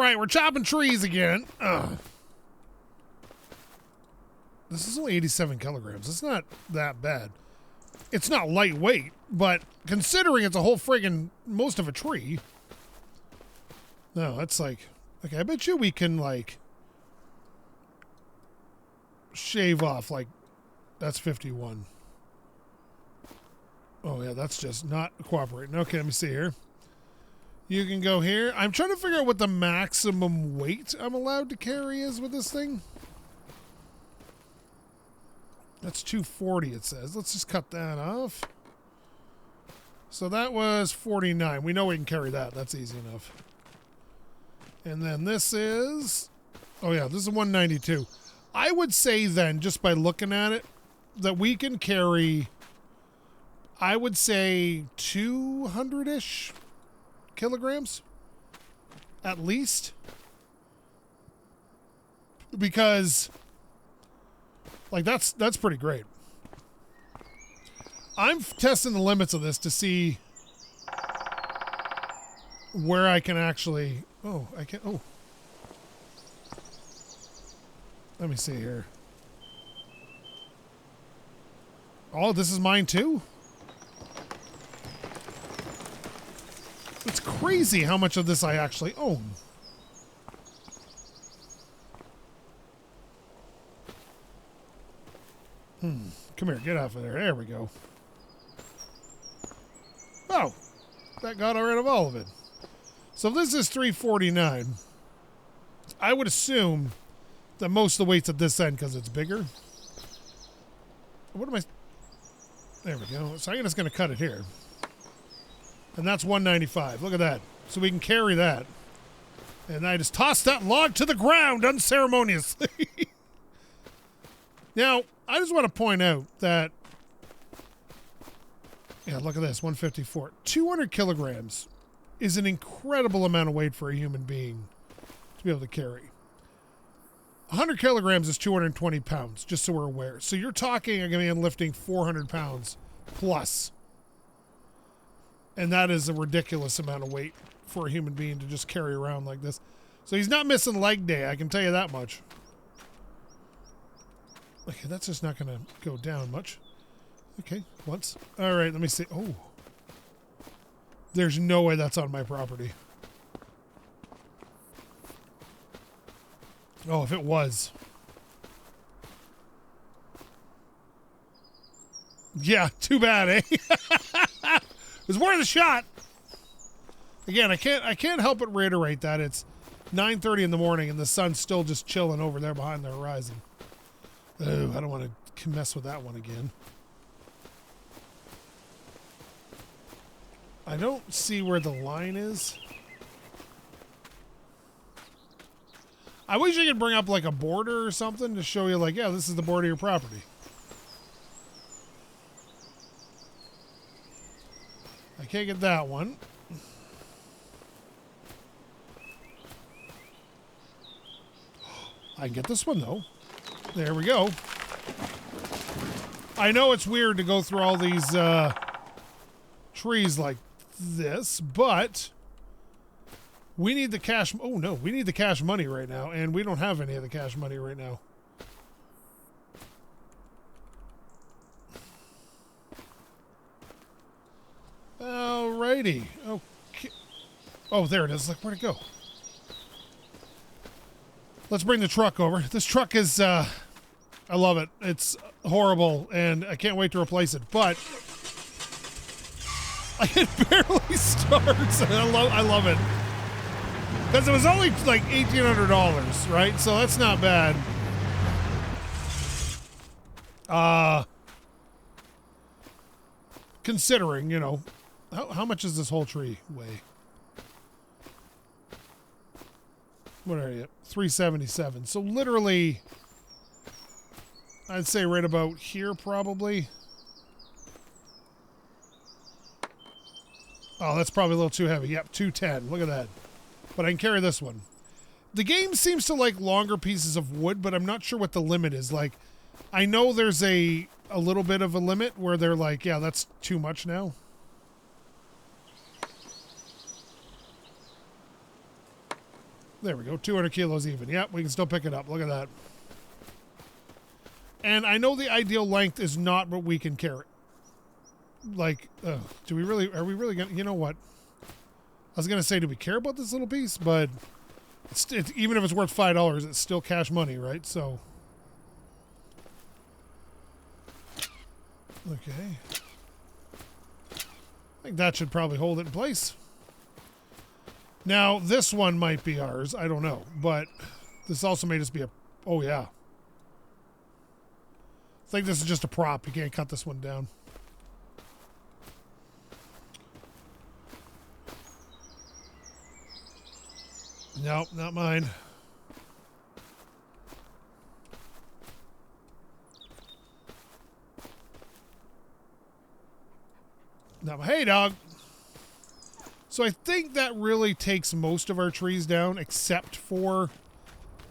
right, we're chopping trees again. Ugh. This is only 87 kilograms. It's not that bad. It's not lightweight, but considering it's a whole friggin' most of a tree. No, that's like... Okay, I bet you we can, like... shave off, like... That's 51. Oh, yeah, that's just not cooperating. Okay, let me see here. You can go here. I'm trying to figure out what the maximum weight I'm allowed to carry is with this thing. That's 240, it says. Let's just cut that off. So that was 49. We know we can carry that. That's easy enough. And then this is... Oh, yeah, this is 192. I would say then, just by looking at it, that we can carry, I would say, 200-ish kilograms. At least. Because... Like, that's pretty great. I'm testing the limits of this to see where I can actually... Oh, I can... Oh. Let me see here. Oh, this is mine too? It's crazy how much of this I actually own. Come here, get off of there. There we go. Oh, that got rid of all of it. So if this is 349, I would assume that most of the weight's at this end because it's bigger. What am I... There we go. So I'm just going to cut it here. And that's 195. Look at that. So we can carry that. And I just tossed that log to the ground unceremoniously. Now, I just want to point out that... Yeah, look at this. 154. 200 kilograms is an incredible amount of weight for a human being to be able to carry. 100 kilograms is 220 pounds, just so we're aware. So you're talking, I'm going to be lifting 400 pounds plus. And that is a ridiculous amount of weight for a human being to just carry around like this. So he's not missing leg day, I can tell you that much. Okay, that's just not going to go down much. Okay, once. All right, let me see. Oh. There's no way that's on my property. Oh, if it was. Yeah, too bad, eh? It was worth a shot. Again, I can't help but reiterate that it's 9:30 in the morning and the sun's still just chilling over there behind the horizon. Oh, I don't want to mess with that one again. I don't see where the line is. I wish you could bring up like a border or something to show you like, yeah, this is the border of your property. I can't get that one. I can get this one though. There we go. I know it's weird to go through all these trees like this, but we need the cash. Oh no, we need the cash money right now, and we don't have any of the cash money right now. Alrighty. Okay. Oh, there it is. Like, where'd it go? Let's bring the truck over. This truck is, I love it. It's horrible, and I can't wait to replace it, but it barely starts, and I love it. Because it was only like $1,800, right? So that's not bad. Considering, you know, how much does this whole tree weigh? What are you? 377. So literally, I'd say right about here probably. Oh, that's probably a little too heavy. Yep, 210. Look at that. But I can carry this one. The game seems to like longer pieces of wood, but I'm not sure what the limit is. Like, I know there's a little bit of a limit where they're like, yeah, that's too much now. There we go. 200 kilos even. Yep, we can still pick it up. Look at that. And I know the ideal length is not what we can carry. Like, do we really, are we really going to, you know what? I was going to say, do we care about this little piece? But it's, even if it's worth $5, it's still cash money, right? So, okay. I think that should probably hold it in place. Now, this one might be ours. I don't know. But this also may just be a, oh yeah. I think this is just a prop. You can't cut this one down. Nope, not mine. Not my, hey dog. So I think that really takes most of our trees down, except for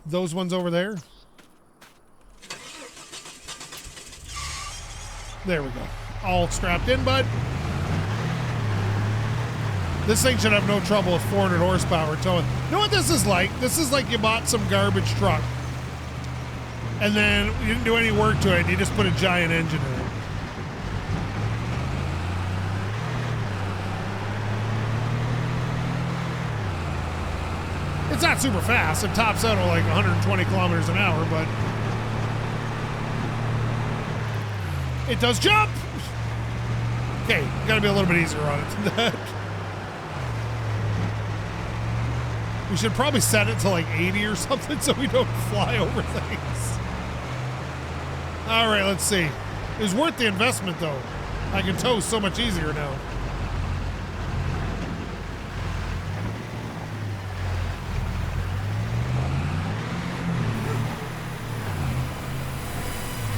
those ones over there. There we go. All strapped in, bud. This thing should have no trouble with 400 horsepower towing. You know what this is like? This is like you bought some garbage truck, and then you didn't do any work to it, and you just put a giant engine in it. It's not super fast. It tops out at like 120 kilometers an hour, but it does jump. Okay, gotta be a little bit easier on it than that. We should probably set it to like 80 or something so we don't fly over things. All right, let's see. It was worth the investment though. I can tow so much easier now.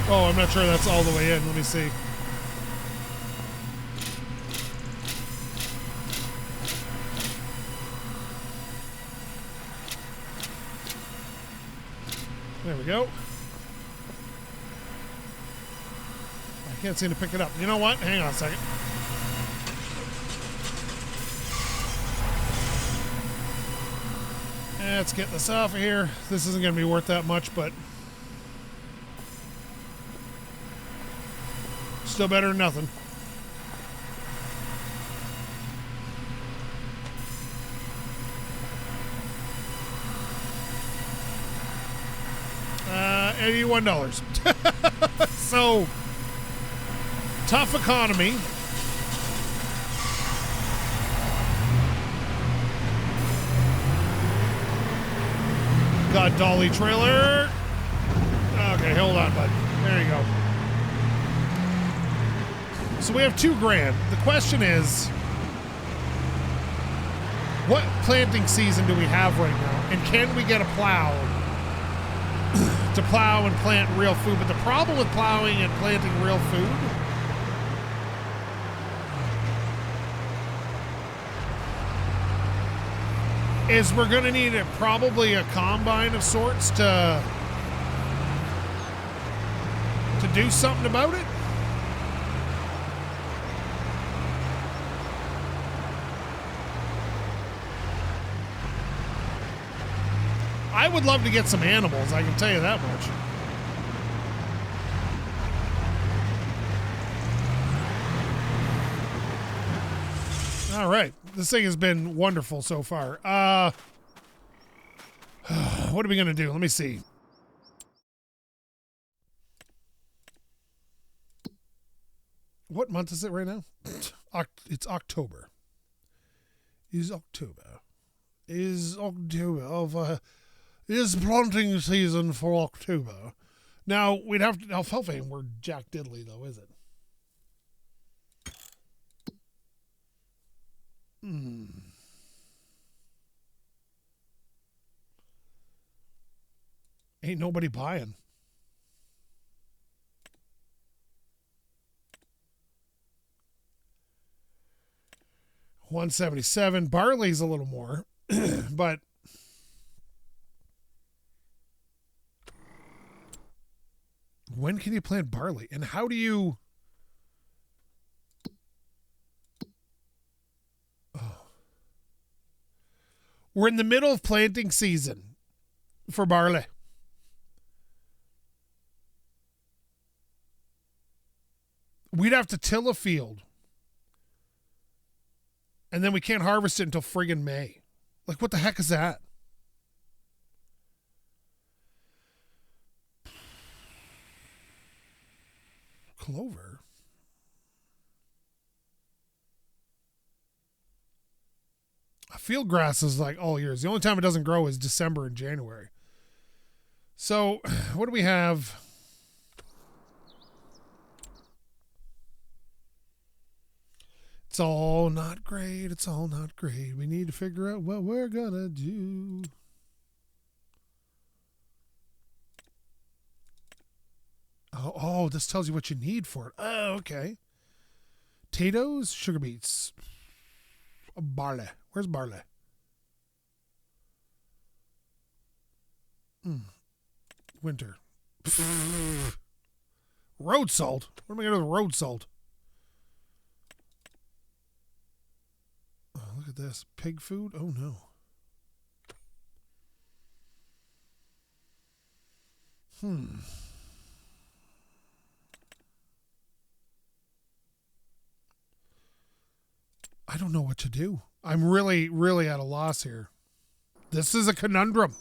Oh, I'm not sure that's all the way in. Let me see. There we go. I can't seem to pick it up. You know what? Hang on a second. Let's get this off of here. This isn't going to be worth that much, but still better than nothing. $81. So, tough economy. Got dolly trailer. Okay, hold on, bud. There you go. So we have $2,000. The question is, what planting season do we have right now? And can we get a plow to plow and plant real food? But the problem with plowing and planting real food is we're going to need probably a combine of sorts to do something about it. I would love to get some animals, I can tell you that much. All right. This thing has been wonderful so far. What are we going to do? Let me see. What month is it right now? It's October. Is October of... Is planting season for October. Now, we'd have to... Alfalfa ain't worth jack diddly, though, is it? Ain't nobody buying. $177. Barley's a little more, but... When can you plant barley? And how do you... Oh. We're in the middle of planting season for barley. We'd have to till a field. And then we can't harvest it until friggin' May. Like, what the heck is that? Clover? Field grass is like all years. The only time it doesn't grow is December and January. So, what do we have? It's all not great. It's all not great. We need to figure out what we're gonna do. Oh, this tells you what you need for it. Oh, okay. Potatoes, sugar beets, barley. Where's barley? Winter. Road salt. What am I going to do with road salt? Oh, look at this. Pig food? Oh, no. I don't know what to do. I'm really, really at a loss here. This is a conundrum.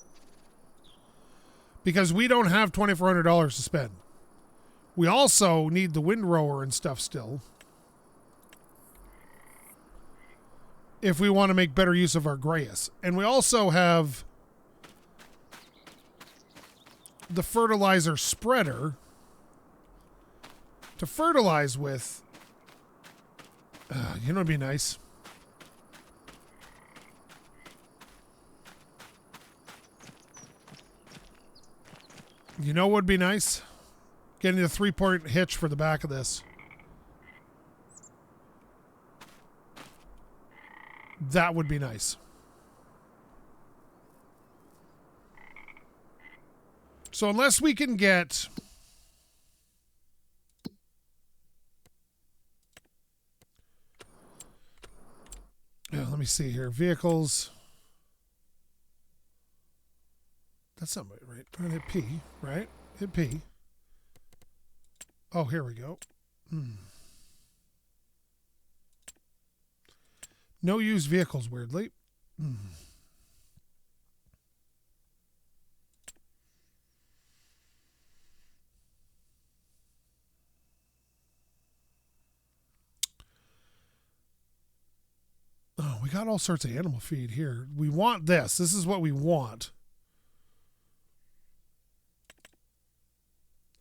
Because we don't have $2,400 to spend. We also need the windrower and stuff still. If we want to make better use of our grass. And we also have the fertilizer spreader to fertilize with. You know, it'd be nice. You know what would be nice? Getting a 3-point hitch for the back of this. That would be nice. So unless we can get let me see here. Vehicles. That's not right. I'm gonna hit P, right? Hit P. Oh, here we go. No used vehicles, weirdly. Oh, we got all sorts of animal feed here. We want this. This is what we want.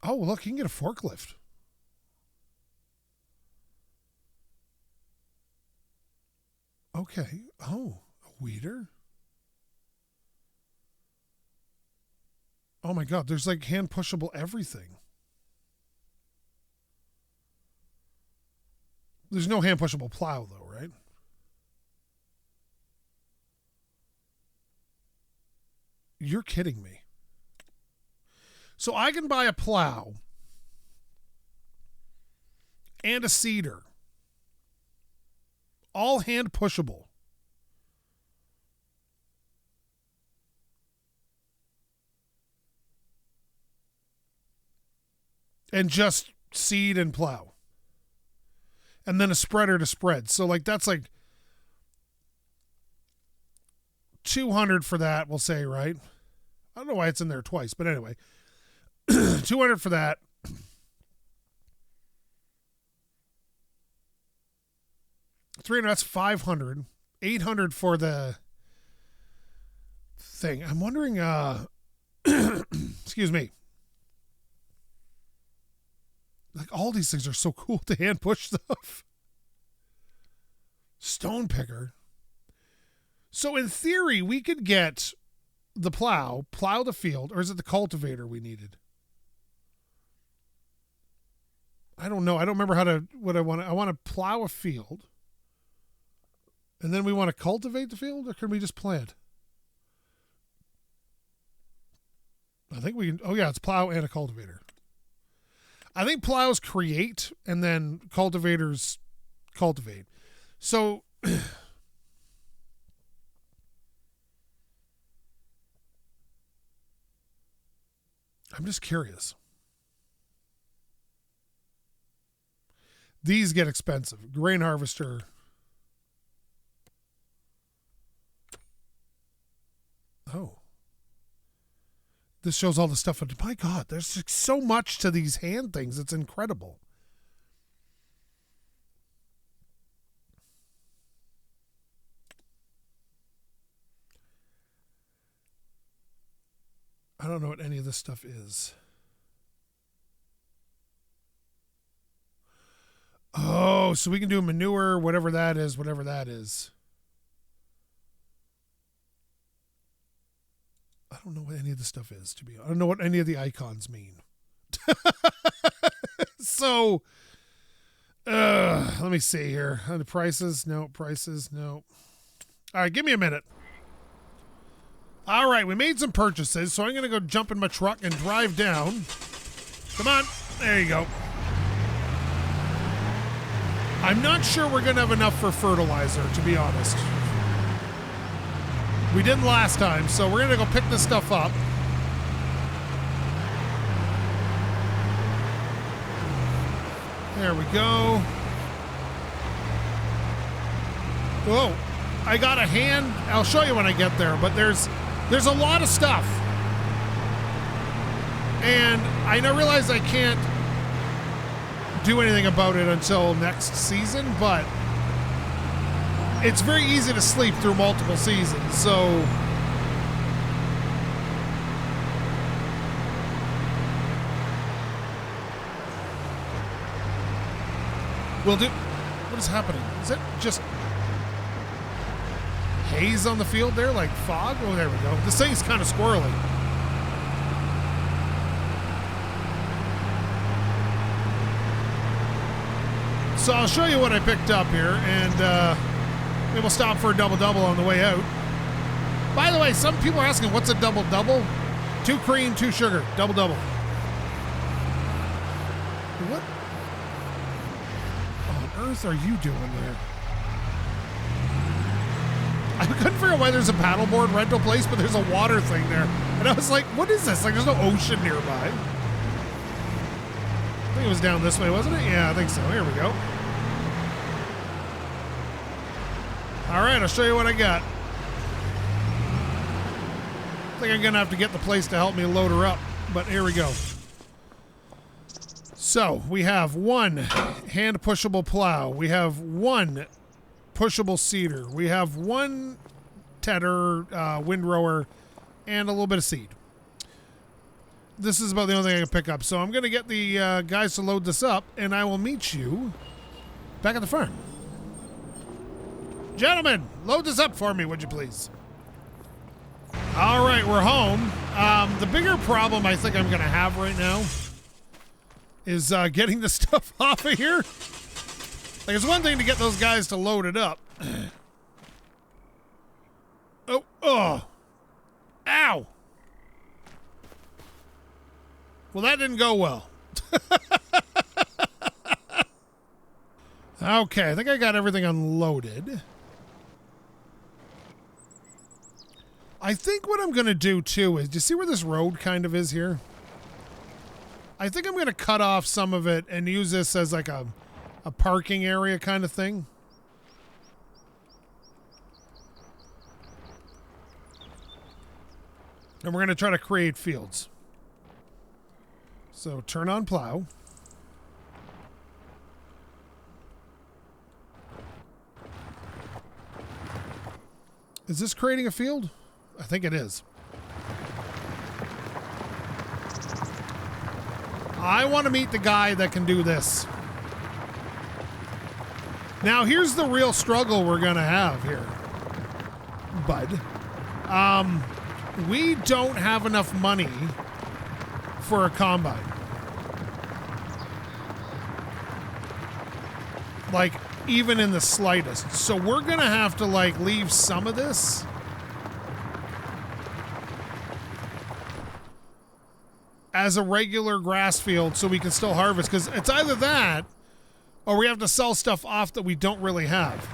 Oh, look, you can get a forklift. Okay. Oh, a weeder? Oh my God, there's like hand pushable everything. There's no hand pushable plow though, right? You're kidding me. So I can buy a plow and a seeder. All hand pushable. And just seed and plow. And then a spreader to spread. So like that's like $200 for that, we'll say, right? I don't know why it's in there twice, but anyway. $200 for that. $300, that's $500. $800 for the thing. I'm wondering, excuse me. Like all these things are so cool to hand push stuff. Stone picker. So in theory, we could get the plow the field, or is it the cultivator we needed? I don't know. I don't remember what I want. I want to plow a field. And then we want to cultivate the field, or can we just plant? I think we can. Oh, yeah, it's plow and a cultivator. I think plows create, and then cultivators cultivate. So I'm just curious. These get expensive. Grain harvester. Oh. This shows all the stuff. My God, there's just so much to these hand things. It's incredible. I don't know what any of this stuff is. Oh, so we can do manure, whatever that is, whatever that is. I don't know what any of this stuff is, to be honest. I don't know what any of the icons mean. So, let me see here. The prices, no. Prices, no. All right, give me a minute. All right, we made some purchases, so I'm going to go jump in my truck and drive down. Come on. There you go. I'm not sure we're going to have enough for fertilizer, to be honest. We didn't last time, so we're going to go pick this stuff up. There we go. Whoa. I got a hand. I'll show you when I get there, but there's a lot of stuff. And I now realize I can't do anything about it until next season, but it's very easy to sleep through multiple seasons, so we'll do. What is happening? Is it just haze on the field there, like fog? Oh, there we go. This thing's kind of squirrely. So I'll show you what I picked up here, and maybe we'll stop for a double-double on the way out. By the way, some people are asking, what's a double-double? 2 cream, 2 sugar. Double-double. What on earth are you doing there? I couldn't figure out why there's a paddleboard rental place, but there's a water thing there. And I was like, what is this? Like, there's no ocean nearby. I think it was down this way, wasn't it? Yeah, I think so. Here we go. All right, I'll show you what I got. I think I'm going to have to get the place to help me load her up, but here we go. So, we have 1 hand-pushable plow. We have 1 pushable seeder. We have 1 tedder, windrower, and a little bit of seed. This is about the only thing I can pick up. So I'm going to get the guys to load this up, and I will meet you back at the farm. Gentlemen, load this up for me, would you please? All right, we're home. The bigger problem I think I'm going to have right now is getting the stuff off of here. Like, it's one thing to get those guys to load it up. Oh. Ow. Well, that didn't go well. Okay, I think I got everything unloaded. I think what I'm going to do, too, is... Do you see where this road kind of is here? I think I'm going to cut off some of it and use this as like a parking area kind of thing. And we're going to try to create fields. So turn on plow. Is this creating a field? I think it is. I want to meet the guy that can do this. Now, here's the real struggle we're going to have here, bud. We don't have enough money for a combine. Like, even in the slightest. So we're going to have to, like, leave some of this as a regular grass field so we can still harvest. Because it's either that or we have to sell stuff off that we don't really have.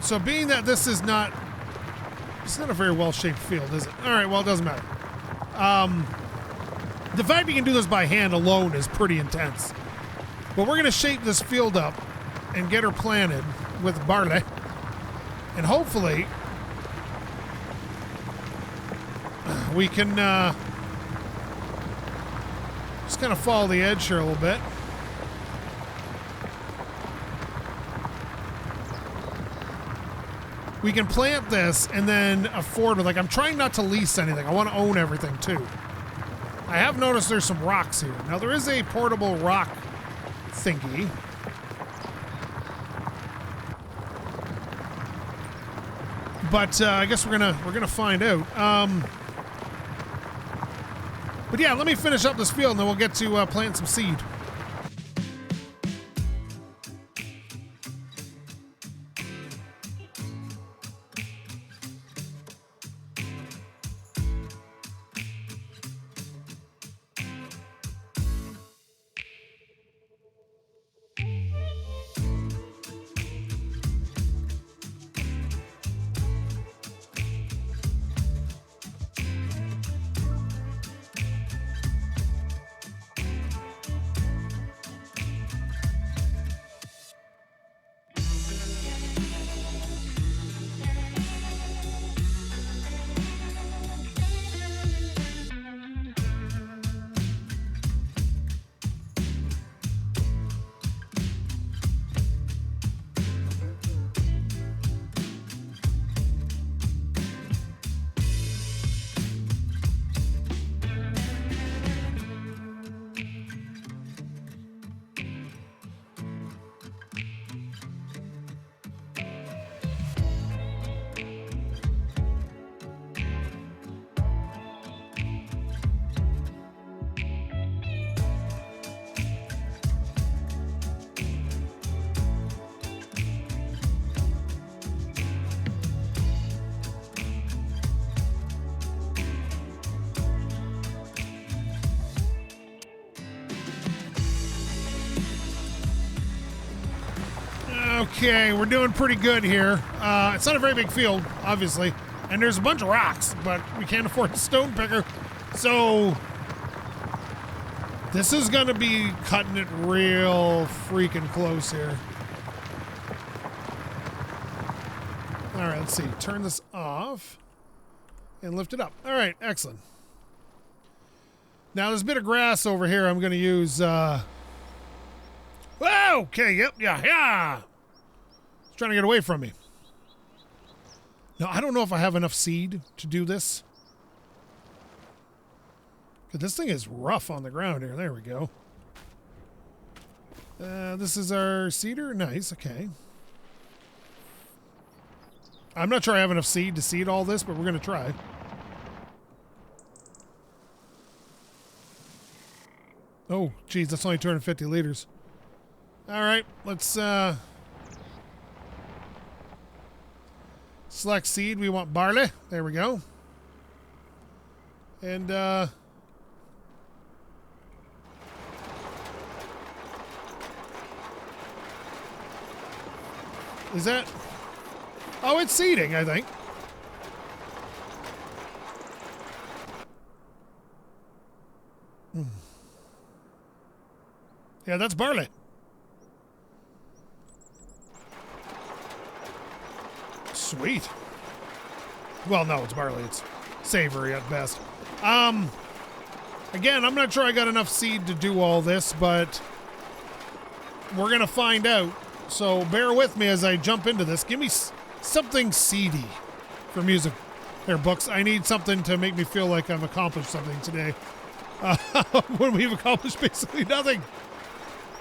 So being that this is not, it's not a very well-shaped field, is it? All right, well, it doesn't matter. The fact you can do this by hand alone is pretty intense. But we're going to shape this field up and get her planted with barley. And hopefully we can just kind of follow the edge here a little bit. We can plant this and then afford it. Like, I'm trying not to lease anything. I want to own everything too. I have noticed there's some rocks here. Now there is a portable rock thingy. But I guess we're gonna find out. But yeah, let me finish up this field and then we'll get to plant some seed. Okay, we're doing pretty good here. It's not a very big field, obviously, and there's a bunch of rocks, but we can't afford a stone picker, so this is going to be cutting it real freaking close here. All right, let's see. Turn this off and lift it up. All right, excellent. Now, there's a bit of grass over here I'm going to use. Whoa, okay, yep, yeah. Trying to get away from me. Now, I don't know if I have enough seed to do this. Because this thing is rough on the ground here. There we go. This is our cedar. Nice, okay. I'm not sure I have enough seed to seed all this, but we're going to try. Oh, geez, that's only 250 liters. All right, let's... select seed. We want barley. There we go. And is that? Oh, it's seeding, I think. Yeah, that's barley. Sweet. Well, no, it's barley. It's savory at best. Again, I'm not sure I got enough seed to do all this, but we're going to find out. So bear with me as I jump into this. Give me something seedy for music or books. I need something to make me feel like I've accomplished something today. When we've accomplished basically nothing.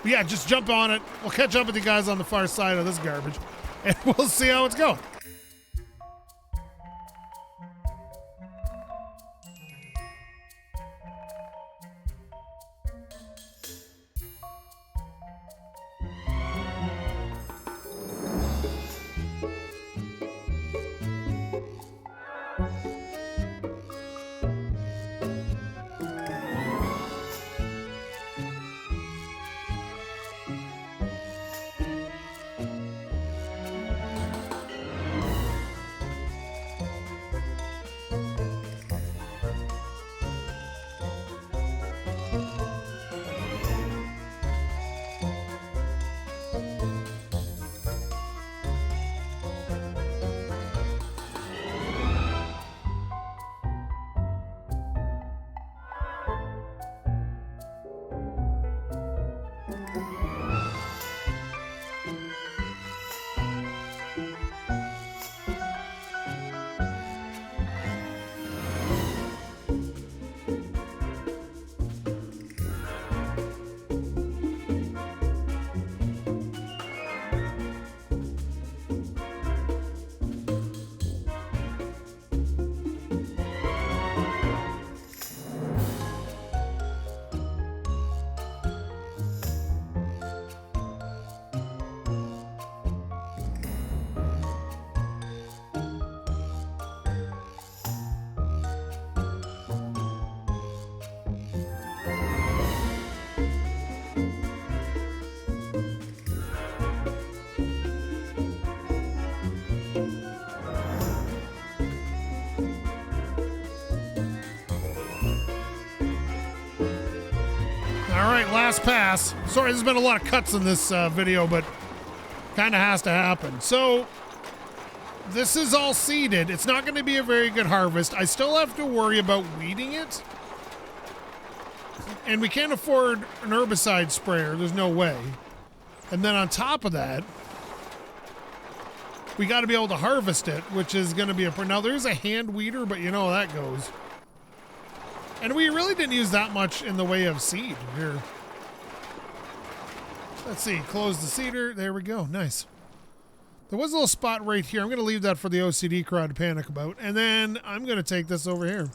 But yeah, just jump on it. We'll catch up with you guys on the far side of this garbage, and we'll see how it's going. right, last pass. Sorry, there's been a lot of cuts in this video, but kind of has to happen. So this is all seeded. It's not going to be a very good harvest. I still have to worry about weeding it. And we can't afford an herbicide sprayer. There's no way. And then on top of that, we got to be able to harvest it, which is going to be a... Now, there's a hand weeder, but you know how that goes. And we really didn't use that much in the way of seed here. Let's see. Close the seeder. There we go. Nice. There was a little spot right here. I'm going to leave that for the OCD crowd to panic about. And then I'm going to take this over here.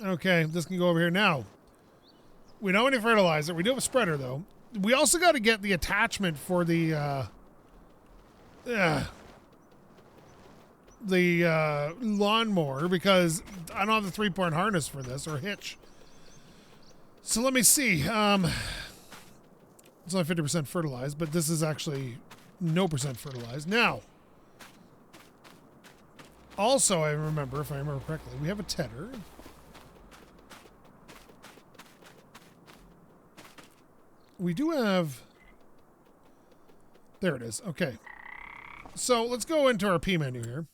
Okay, this can go over here. Now, we don't have any fertilizer. We do have a spreader, though. We also got to get the attachment for the lawnmower, because I don't have the 3-point harness for this, or hitch. So let me see. It's only 50% fertilized, but this is actually no percent fertilized. Now, also, I remember, if I remember correctly, we have a tedder. We do have... There it is. Okay. So let's go into our P menu here.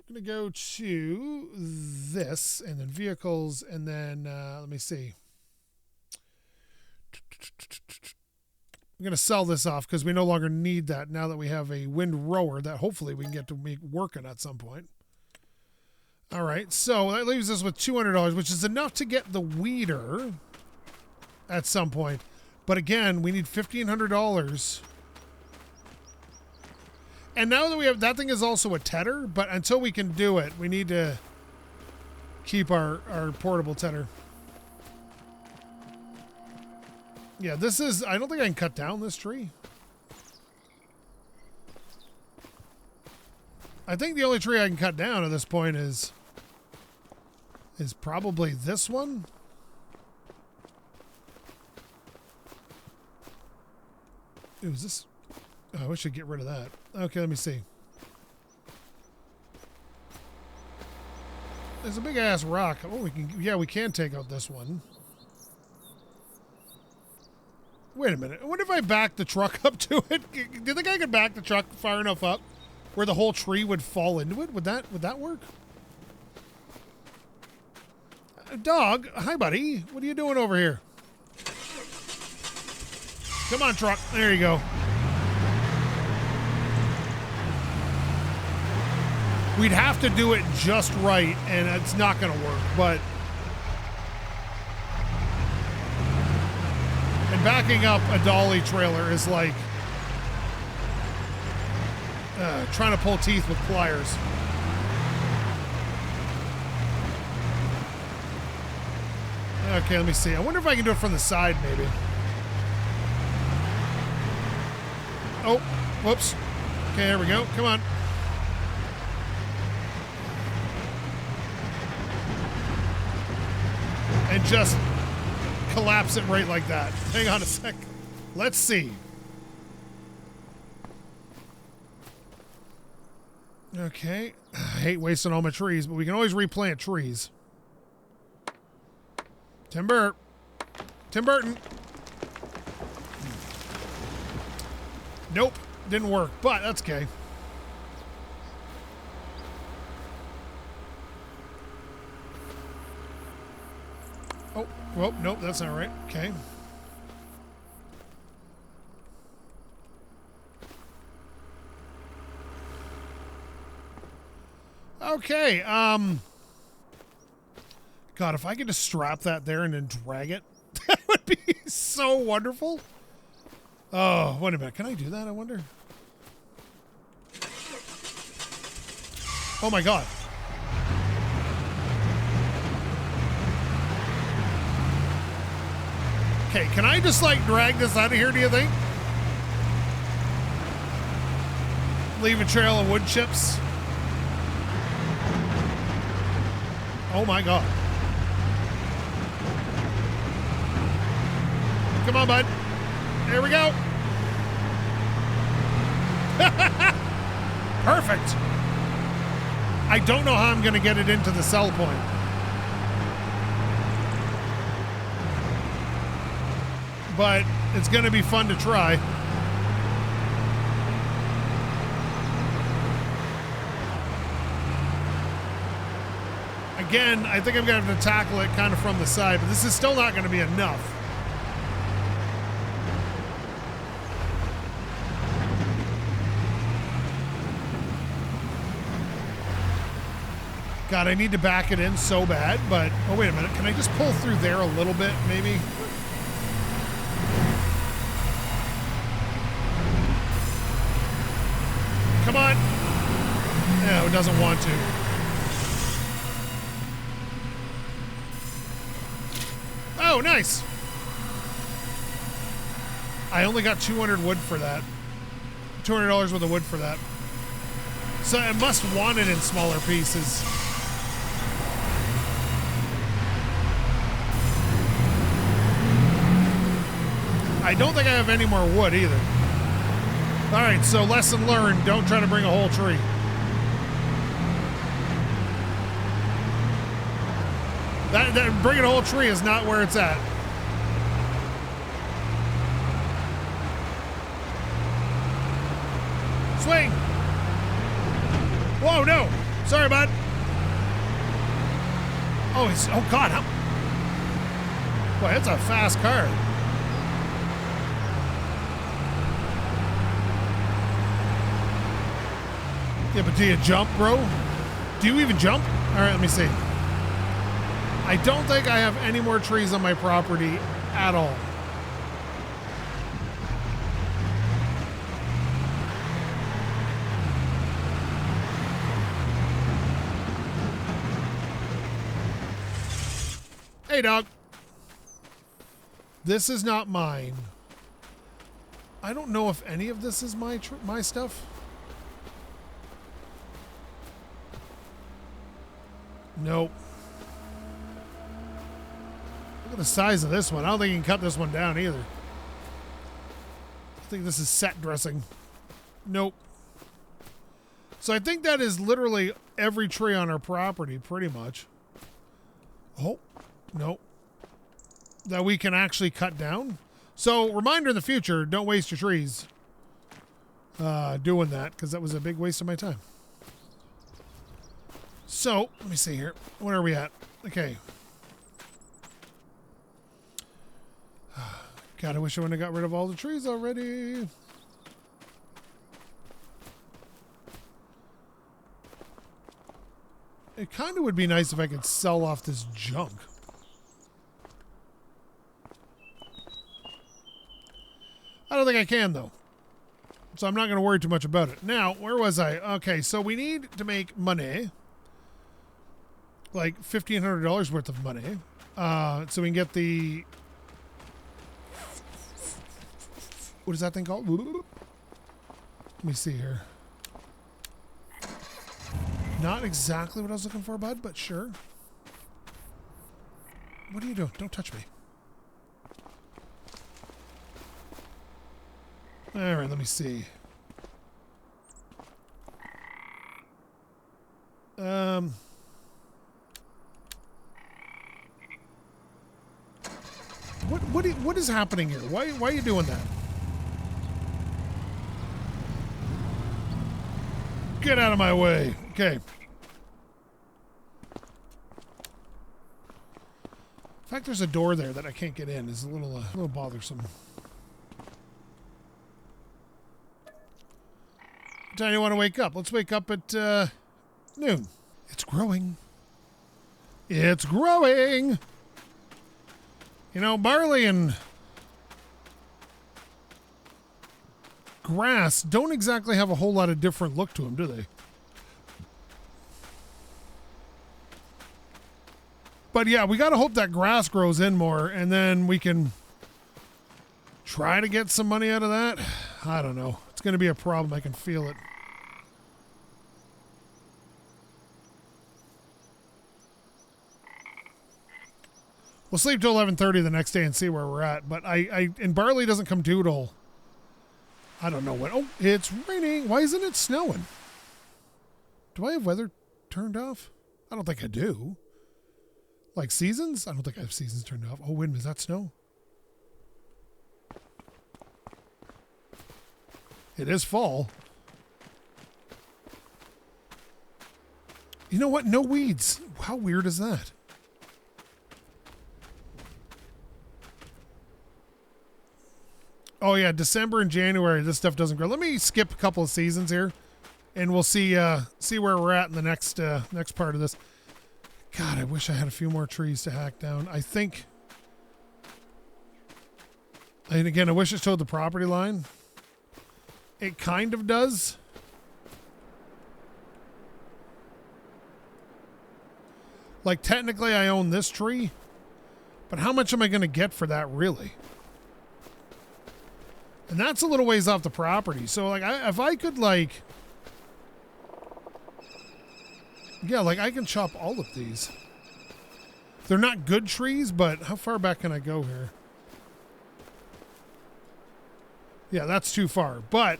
I'm going to go to this, and then vehicles, and then, let me see. I'm going to sell this off because we no longer need that now that we have a wind rower that hopefully we can get to make working at some point. All right, so that leaves us with $200, which is enough to get the weeder at some point. But again, we need $1,500. And now that we have, that thing is also a tedder, but until we can do it, we need to keep our portable tedder. Yeah, this is, I don't think I can cut down this tree. I think the only tree I can cut down at this point is probably this one. Ooh, is this? Oh, I should get rid of that. Okay, let me see. There's a big ass rock. Oh, we can. Yeah, we can take out this one. Wait a minute. What if I back the truck up to it? Do you think I could back the truck far enough up where the whole tree would fall into it? Would that work? Dog, hi buddy. What are you doing over here? Come on, truck. There you go. We'd have to do it just right, and it's not going to work, but... And backing up a dolly trailer is like... trying to pull teeth with pliers. Okay, let me see. I wonder if I can do it from the side, maybe. Oh, whoops. Okay, here we go. Come on. And just collapse it right like that. Hang on a sec. Let's see. Okay. I hate wasting all my trees, but we can always replant trees. Tim Burton. Nope. Didn't work, but that's okay. Oh, well, nope, that's not right. Okay. Okay, God, if I could just strap that there and then drag it, that would be so wonderful. Oh, wait a minute. Can I do that, I wonder? Oh, my God. Okay, can I just, like, drag this out of here, do you think? Leave a trail of wood chips. Oh, my God. Come on, bud. There we go. Perfect. I don't know how I'm going to get it into the sell point. but it's going to be fun to try. Again, I think I'm going to have to tackle it kind of from the side, but this is still not going to be enough. God, I need to back it in so bad, but... Oh, wait a minute. Can I just pull through there a little bit, maybe? Come on. No, it doesn't want to. Oh, nice. I only got 200 wood for that. $200 worth of wood for that. So it must want it in smaller pieces. I don't think I have any more wood either. All right, so lesson learned, don't try to bring a whole tree. That bringing a whole tree is not where it's at. Swing! Whoa, no! Sorry, bud. Oh God, boy, it's a fast car. Yeah, but do you jump, bro? Do you even jump? All right, let me see. I don't think I have any more trees on my property at all. Hey, dog. This is not mine. I don't know if any of this is my stuff. Nope. Look at the size of this one. I don't think you can cut this one down either. I think this is set dressing. Nope. So I think that is literally every tree on our property, pretty much. Oh, nope. That we can actually cut down. So reminder in the future, don't waste your trees doing that, because that was a big waste of my time. So, let me see here. Where are we at? Okay. God, I wish I wouldn't have got rid of all the trees already. It kind of would be nice if I could sell off this junk. I don't think I can, though. So I'm not going to worry too much about it. Now, where was I? Okay, so we need to make money. Like $1,500 worth of money. So we can get the... What is that thing called? Let me see here. Not exactly what I was looking for, bud, but sure. What are you doing? Don't touch me. All right, let me see. What is happening here? Why are you doing that? Get out of my way. Okay. In fact, there's a door there that I can't get in. It's a little bothersome. What time do you want to wake up? Let's wake up at noon. It's growing. It's growing. You know, barley and grass don't exactly have a whole lot of different look to them, do they? But yeah, we got to hope that grass grows in more, and then we can try to get some money out of that. I don't know. It's going to be a problem. I can feel it. We'll sleep till 11:30 the next day and see where we're at. But and barley doesn't come due till, I don't know when. Oh, it's raining. Why isn't it snowing? Do I have weather turned off? I don't think I do. Like seasons? I don't think I have seasons turned off. Oh, wait a minute. Is that snow? It is fall. You know what? No weeds. How weird is that? Oh yeah, December and January, this stuff doesn't grow. Let me skip a couple of seasons here, and we'll see where we're at in the next part of this. God, I wish I had a few more trees to hack down. I think, and again, I wish it showed the property line. It kind of does. Like, technically I own this tree, but how much am I going to get for that, really? And that's a little ways off the property. So, like, if I could, like... Yeah, like, I can chop all of these. They're not good trees, but how far back can I go here? Yeah, that's too far. But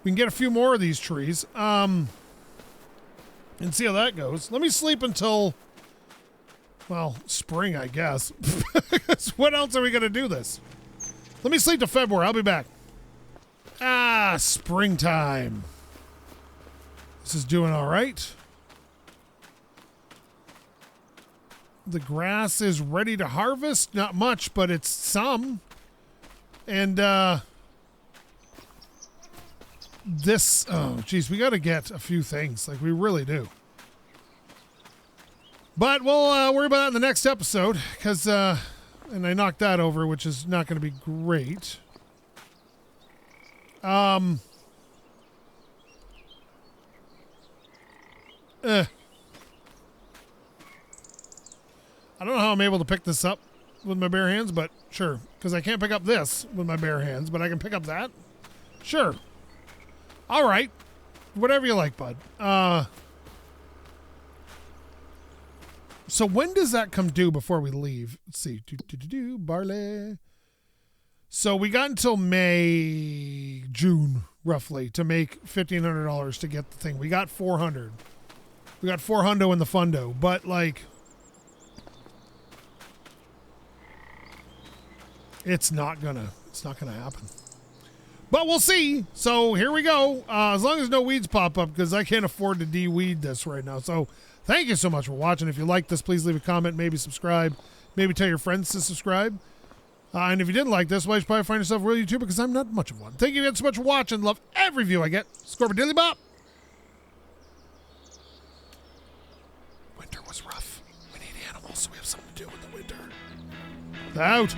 we can get a few more of these trees. And see how that goes. Let me sleep until, well, spring, I guess. What else are we going to do this? Let me sleep till February. I'll be back. Springtime. This is doing all right. The grass is ready to harvest. Not much, but it's some. And, this, oh geez, we got to get a few things. Like, we really do. But we'll worry about that in the next episode, because, and I knocked that over, which is not going to be great. I don't know how I'm able to pick this up with my bare hands, but sure. Because I can't pick up this with my bare hands, but I can pick up that. Sure. All right. Whatever you like, bud. So when does that come due before we leave? Let's see. Barley. So we got until June, roughly, to make $1,500 to get the thing. We got 400. We got 400 in the fundo, but like, it's not gonna happen. But we'll see. So here we go. As long as no weeds pop up, because I can't afford to de-weed this right now. So thank you so much for watching. If you like this, please leave a comment, maybe subscribe, maybe tell your friends to subscribe. And if you didn't like this, well, you should probably find yourself a real YouTuber, because I'm not much of one. Thank you again so much for watching. Love every view I get. Scorpidilly Bop. Winter was rough. We need animals, so we have something to do with the winter. Out.